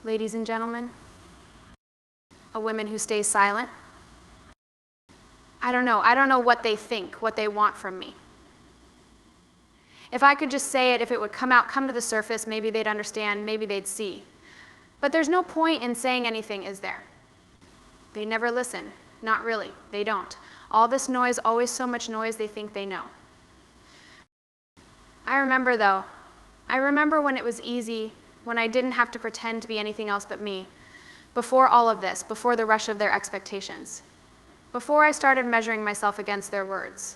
ladies and gentlemen? A woman who stays silent? I don't know what they think, what they want from me. If I could just say it, if it would come to the surface, maybe they'd understand, maybe they'd see. But there's no point in saying anything, is there? They never listen. Not really. They don't. All this noise, always so much noise, they think they know. I remember when it was easy, when I didn't have to pretend to be anything else but me. Before all of this, before the rush of their expectations. Before I started measuring myself against their words.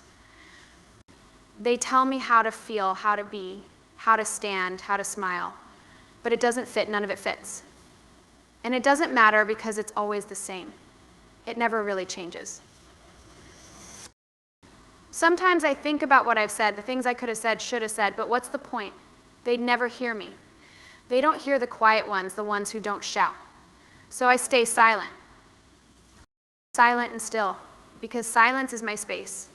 They tell me how to feel, how to be, how to stand, how to smile. But it doesn't fit, none of it fits. And it doesn't matter because it's always the same. It never really changes. Sometimes I think about what I've said, the things I could have said, should have said, but what's the point? They'd never hear me. They don't hear the quiet ones, the ones who don't shout. So I stay silent. Silent and still, because silence is my space.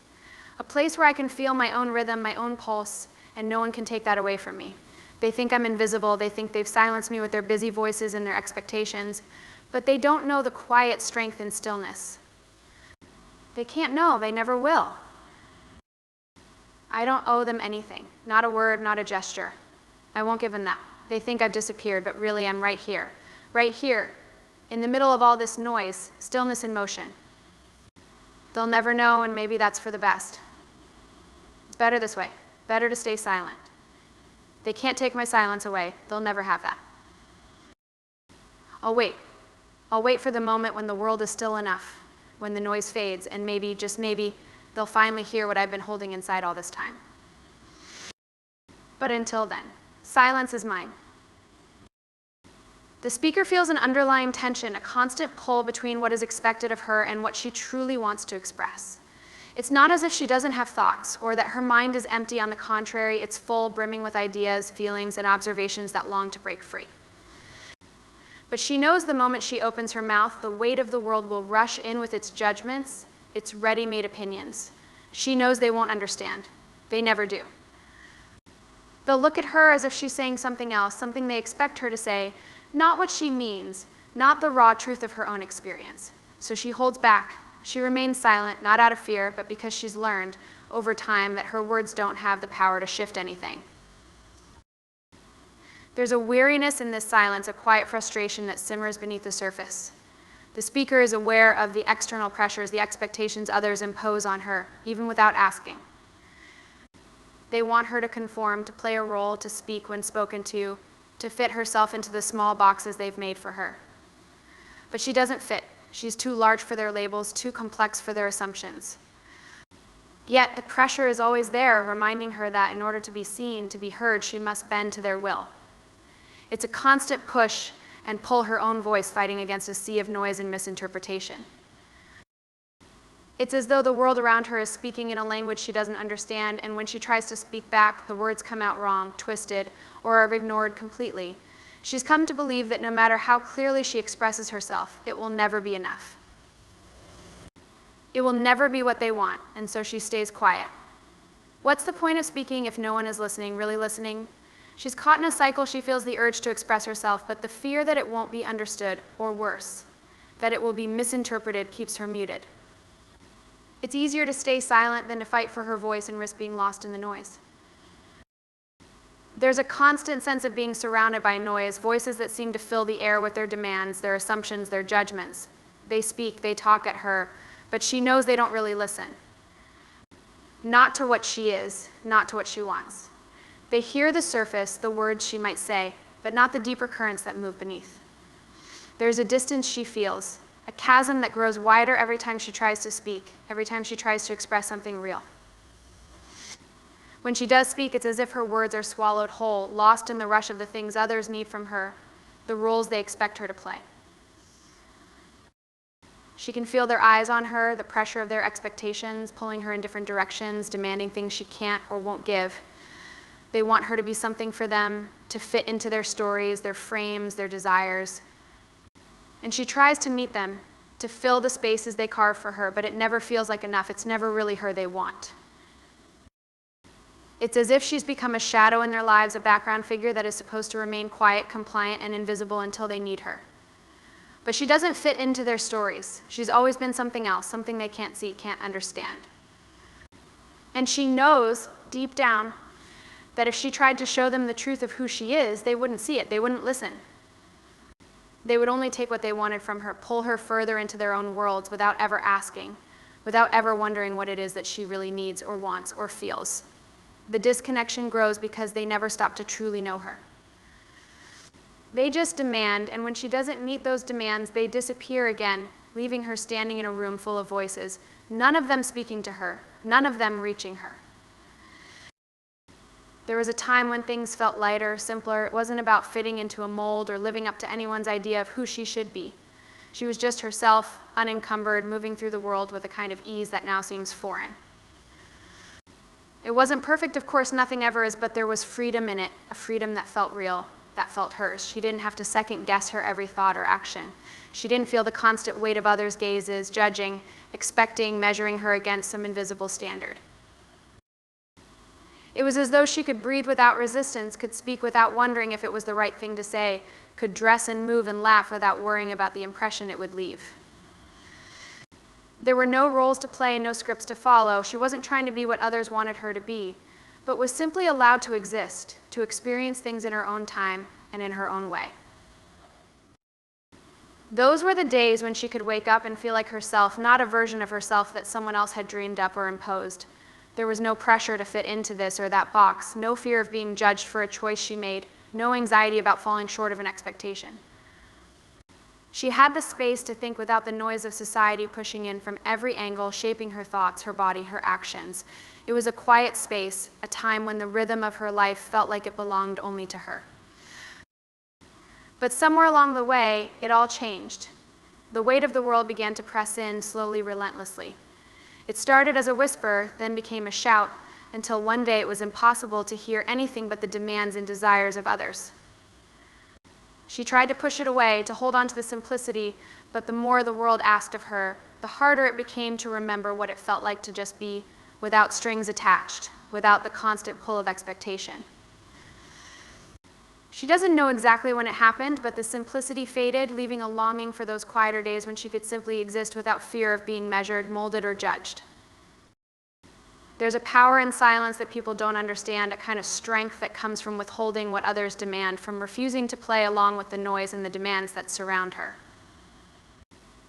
A place where I can feel my own rhythm, my own pulse, and no one can take that away from me. They think I'm invisible, they think they've silenced me with their busy voices and their expectations, but they don't know the quiet strength and stillness. They can't know, they never will. I don't owe them anything, not a word, not a gesture. I won't give them that. They think I've disappeared, but really I'm right here, in the middle of all this noise, stillness in motion. They'll never know, and maybe that's for the best. It's better this way, better to stay silent. They can't take my silence away. They'll never have that. I'll wait for the moment when the world is still enough, when the noise fades, and maybe, just maybe, they'll finally hear what I've been holding inside all this time. But until then, silence is mine. The speaker feels an underlying tension, a constant pull between what is expected of her and what she truly wants to express. It's not as if she doesn't have thoughts, or that her mind is empty. On the contrary, it's full, brimming with ideas, feelings, and observations that long to break free. But she knows the moment she opens her mouth, the weight of the world will rush in with its judgments, its ready-made opinions. She knows they won't understand. They never do. They'll look at her as if she's saying something else, something they expect her to say, not what she means, not the raw truth of her own experience. So she holds back. She remains silent, not out of fear, but because she's learned over time that her words don't have the power to shift anything. There's a weariness in this silence, a quiet frustration that simmers beneath the surface. The speaker is aware of the external pressures, the expectations others impose on her, even without asking. They want her to conform, to play a role, to speak when spoken to fit herself into the small boxes they've made for her. But she doesn't fit. She's too large for their labels, too complex for their assumptions. Yet the pressure is always there, reminding her that in order to be seen, to be heard, she must bend to their will. It's a constant push and pull her own voice, fighting against a sea of noise and misinterpretation. It's as though the world around her is speaking in a language she doesn't understand, and when she tries to speak back, the words come out wrong, twisted, or are ignored completely. She's come to believe that no matter how clearly she expresses herself, it will never be enough. It will never be what they want, and so she stays quiet. What's the point of speaking if no one is listening, really listening? She's caught in a cycle. She feels the urge to express herself, but the fear that it won't be understood, or worse, that it will be misinterpreted, keeps her muted. It's easier to stay silent than to fight for her voice and risk being lost in the noise. There's a constant sense of being surrounded by noise, voices that seem to fill the air with their demands, their assumptions, their judgments. They speak, they talk at her, but she knows they don't really listen. Not to what she is, not to what she wants. They hear the surface, the words she might say, but not the deeper currents that move beneath. There's a distance she feels, a chasm that grows wider every time she tries to speak, every time she tries to express something real. When she does speak, it's as if her words are swallowed whole, lost in the rush of the things others need from her, the roles they expect her to play. She can feel their eyes on her, the pressure of their expectations, pulling her in different directions, demanding things she can't or won't give. They want her to be something for them, to fit into their stories, their frames, their desires. And she tries to meet them, to fill the spaces they carve for her, but it never feels like enough. It's never really her they want. It's as if she's become a shadow in their lives, a background figure that is supposed to remain quiet, compliant, and invisible until they need her. But she doesn't fit into their stories. She's always been something else, something they can't see, can't understand. And she knows, deep down, that if she tried to show them the truth of who she is, they wouldn't see it, they wouldn't listen. They would only take what they wanted from her, pull her further into their own worlds without ever asking, without ever wondering what it is that she really needs or wants or feels. The disconnection grows because they never stop to truly know her. They just demand, and when she doesn't meet those demands, they disappear again, leaving her standing in a room full of voices, none of them speaking to her, none of them reaching her. There was a time when things felt lighter, simpler. It wasn't about fitting into a mold or living up to anyone's idea of who she should be. She was just herself, unencumbered, moving through the world with a kind of ease that now seems foreign. It wasn't perfect, of course, nothing ever is, but there was freedom in it, a freedom that felt real, that felt hers. She didn't have to second guess her every thought or action. She didn't feel the constant weight of others' gazes, judging, expecting, measuring her against some invisible standard. It was as though she could breathe without resistance, could speak without wondering if it was the right thing to say, could dress and move and laugh without worrying about the impression it would leave. There were no roles to play and no scripts to follow. She wasn't trying to be what others wanted her to be, but was simply allowed to exist, to experience things in her own time and in her own way. Those were the days when she could wake up and feel like herself, not a version of herself that someone else had dreamed up or imposed. There was no pressure to fit into this or that box, no fear of being judged for a choice she made, no anxiety about falling short of an expectation. She had the space to think without the noise of society pushing in from every angle, shaping her thoughts, her body, her actions. It was a quiet space, a time when the rhythm of her life felt like it belonged only to her. But somewhere along the way, it all changed. The weight of the world began to press in, slowly, relentlessly. It started as a whisper, then became a shout, until one day it was impossible to hear anything but the demands and desires of others. She tried to push it away, to hold on to the simplicity, but the more the world asked of her, the harder it became to remember what it felt like to just be, without strings attached, without the constant pull of expectation. She doesn't know exactly when it happened, but the simplicity faded, leaving a longing for those quieter days when she could simply exist without fear of being measured, molded, or judged. There's a power in silence that people don't understand, a kind of strength that comes from withholding what others demand, from refusing to play along with the noise and the demands that surround her.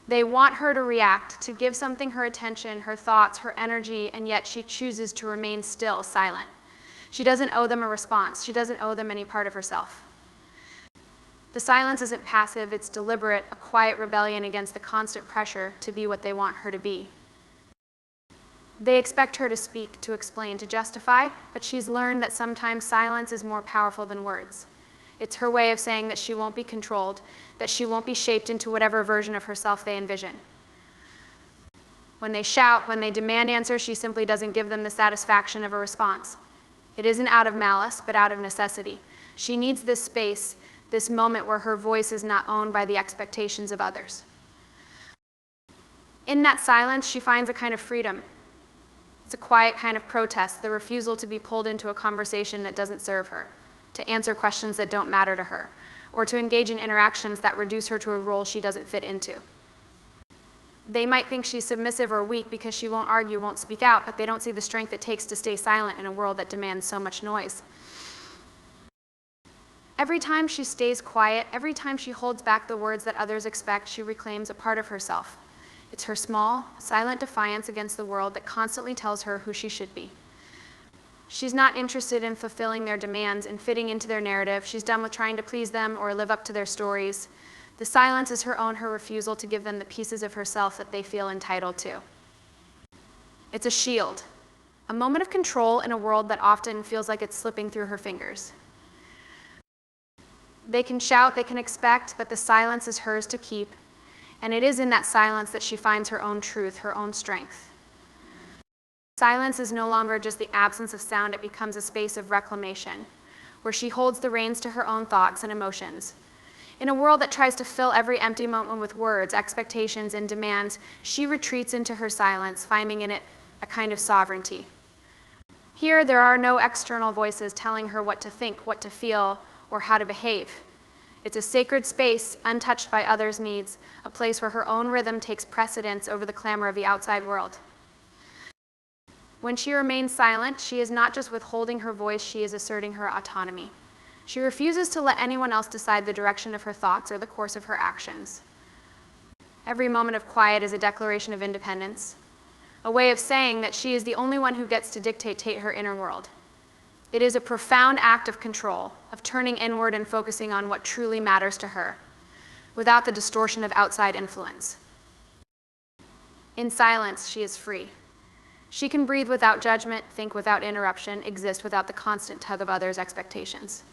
They want her to react, to give something her attention, her thoughts, her energy, and yet she chooses to remain still, silent. She doesn't owe them a response. She doesn't owe them any part of herself. The silence isn't passive, it's deliberate, a quiet rebellion against the constant pressure to be what they want her to be. They expect her to speak, to explain, to justify, but she's learned that sometimes silence is more powerful than words. It's her way of saying that she won't be controlled, that she won't be shaped into whatever version of herself they envision. When they shout, when they demand answers, she simply doesn't give them the satisfaction of a response. It isn't out of malice, but out of necessity. She needs this space, this moment where her voice is not owned by the expectations of others. In that silence, she finds a kind of freedom. It's a quiet kind of protest, the refusal to be pulled into a conversation that doesn't serve her, to answer questions that don't matter to her, or to engage in interactions that reduce her to a role she doesn't fit into. They might think she's submissive or weak because she won't argue, won't speak out, but they don't see the strength it takes to stay silent in a world that demands so much noise. Every time she stays quiet, every time she holds back the words that others expect, she reclaims a part of herself. It's her small, silent defiance against the world that constantly tells her who she should be. She's not interested in fulfilling their demands and fitting into their narrative. She's done with trying to please them or live up to their stories. The silence is her refusal to give them the pieces of herself that they feel entitled to. It's a shield, a moment of control in a world that often feels like it's slipping through her fingers. They can shout, they can expect, but the silence is hers to keep, and it is in that silence that she finds her own truth, her own strength. Silence is no longer just the absence of sound, it becomes a space of reclamation, where she holds the reins to her own thoughts and emotions. In a world that tries to fill every empty moment with words, expectations, and demands, she retreats into her silence, finding in it a kind of sovereignty. Here, there are no external voices telling her what to think, what to feel, or how to behave. It's a sacred space, untouched by others' needs, a place where her own rhythm takes precedence over the clamor of the outside world. When she remains silent, she is not just withholding her voice, she is asserting her autonomy. She refuses to let anyone else decide the direction of her thoughts or the course of her actions. Every moment of quiet is a declaration of independence, a way of saying that she is the only one who gets to dictate her inner world. It is a profound act of control, of turning inward and focusing on what truly matters to her, without the distortion of outside influence. In silence, she is free. She can breathe without judgment, think without interruption, exist without the constant tug of others' expectations.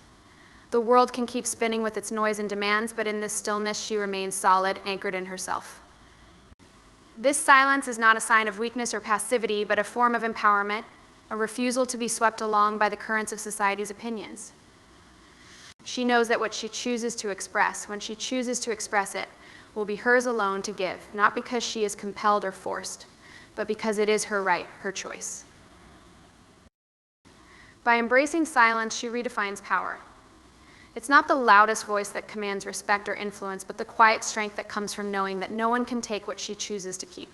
The world can keep spinning with its noise and demands, but in this stillness, she remains solid, anchored in herself. This silence is not a sign of weakness or passivity, but a form of empowerment, a refusal to be swept along by the currents of society's opinions. She knows that what she chooses to express, when she chooses to express it, will be hers alone to give, not because she is compelled or forced, but because it is her right, her choice. By embracing silence, she redefines power. It's not the loudest voice that commands respect or influence, but the quiet strength that comes from knowing that no one can take what she chooses to keep.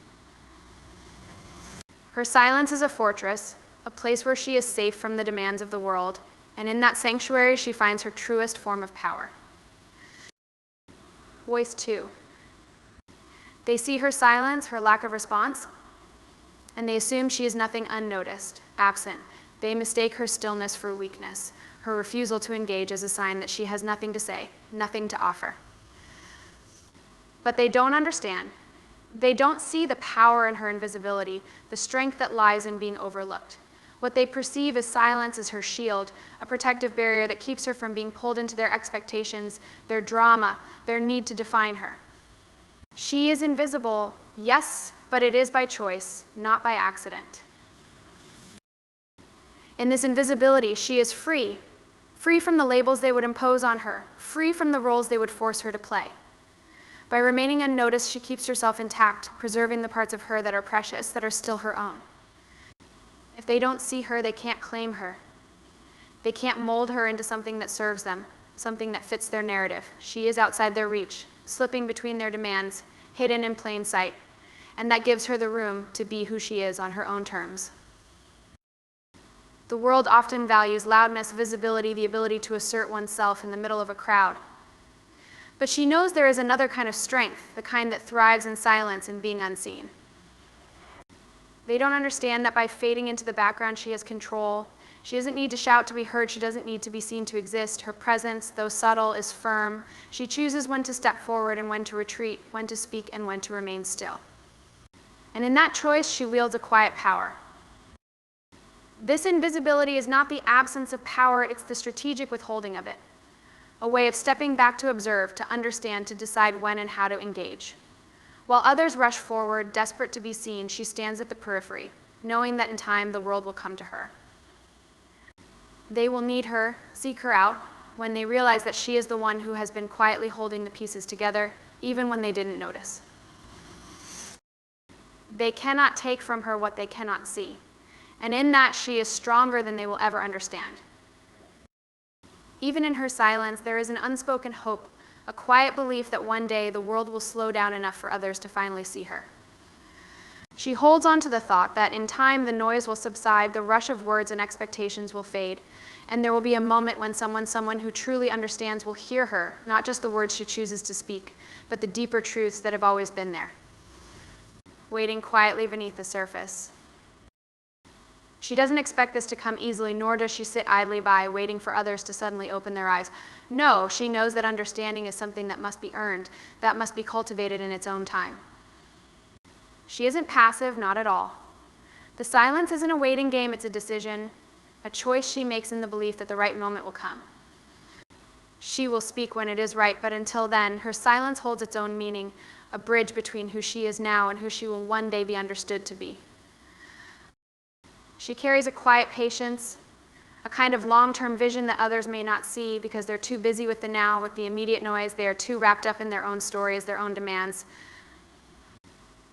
Her silence is a fortress, a place where she is safe from the demands of the world, and in that sanctuary she finds her truest form of power. Voice 2. They see her silence, her lack of response, and they assume she is nothing unnoticed, absent. They mistake her stillness for weakness, her refusal to engage as a sign that she has nothing to say, nothing to offer. But they don't understand. They don't see the power in her invisibility, the strength that lies in being overlooked. What they perceive as silence is her shield, a protective barrier that keeps her from being pulled into their expectations, their drama, their need to define her. She is invisible, yes, but it is by choice, not by accident. In this invisibility, she is free, free from the labels they would impose on her, free from the roles they would force her to play. By remaining unnoticed, she keeps herself intact, preserving the parts of her that are precious, that are still her own. If they don't see her, they can't claim her. They can't mold her into something that serves them, something that fits their narrative. She is outside their reach, slipping between their demands, hidden in plain sight, and that gives her the room to be who she is on her own terms. The world often values loudness, visibility, the ability to assert oneself in the middle of a crowd. But she knows there is another kind of strength, the kind that thrives in silence and being unseen. They don't understand that by fading into the background, she has control. She doesn't need to shout to be heard. She doesn't need to be seen to exist. Her presence, though subtle, is firm. She chooses when to step forward and when to retreat, when to speak and when to remain still. And in that choice, she wields a quiet power. This invisibility is not the absence of power, it's the strategic withholding of it. A way of stepping back to observe, to understand, to decide when and how to engage. While others rush forward, desperate to be seen, she stands at the periphery, knowing that in time the world will come to her. They will need her, seek her out, when they realize that she is the one who has been quietly holding the pieces together, even when they didn't notice. They cannot take from her what they cannot see, and in that she is stronger than they will ever understand. Even in her silence, there is an unspoken hope, a quiet belief that one day the world will slow down enough for others to finally see her. She holds on to the thought that in time the noise will subside, the rush of words and expectations will fade, and there will be a moment when someone who truly understands will hear her, not just the words she chooses to speak, but the deeper truths that have always been there, waiting quietly beneath the surface. She doesn't expect this to come easily, nor does she sit idly by, waiting for others to suddenly open their eyes. No, she knows that understanding is something that must be earned, that must be cultivated in its own time. She isn't passive, not at all. The silence isn't a waiting game, it's a decision, a choice she makes in the belief that the right moment will come. She will speak when it is right, but until then, her silence holds its own meaning, a bridge between who she is now and who she will one day be understood to be. She carries a quiet patience, a kind of long-term vision that others may not see because they're too busy with the now, with the immediate noise. They are too wrapped up in their own stories, their own demands.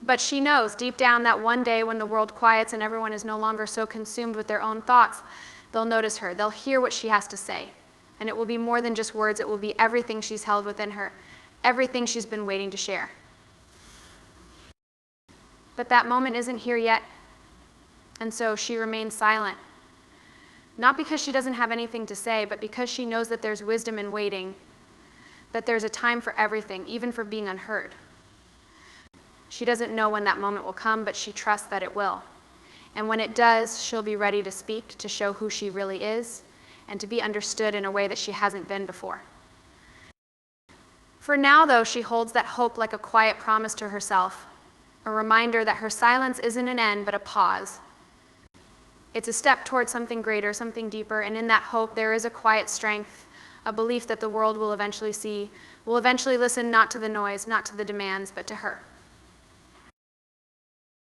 But she knows deep down that one day when the world quiets and everyone is no longer so consumed with their own thoughts, they'll notice her, they'll hear what she has to say. And it will be more than just words, it will be everything she's held within her, everything she's been waiting to share. But that moment isn't here yet, and so she remains silent. Not because she doesn't have anything to say, but because she knows that there's wisdom in waiting, that there's a time for everything, even for being unheard. She doesn't know when that moment will come, but she trusts that it will. And when it does, she'll be ready to speak, to show who she really is, and to be understood in a way that she hasn't been before. For now, though, she holds that hope like a quiet promise to herself, a reminder that her silence isn't an end, but a pause. It's a step towards something greater, something deeper, and in that hope there is a quiet strength, a belief that the world will eventually see, will eventually listen not to the noise, not to the demands, but to her.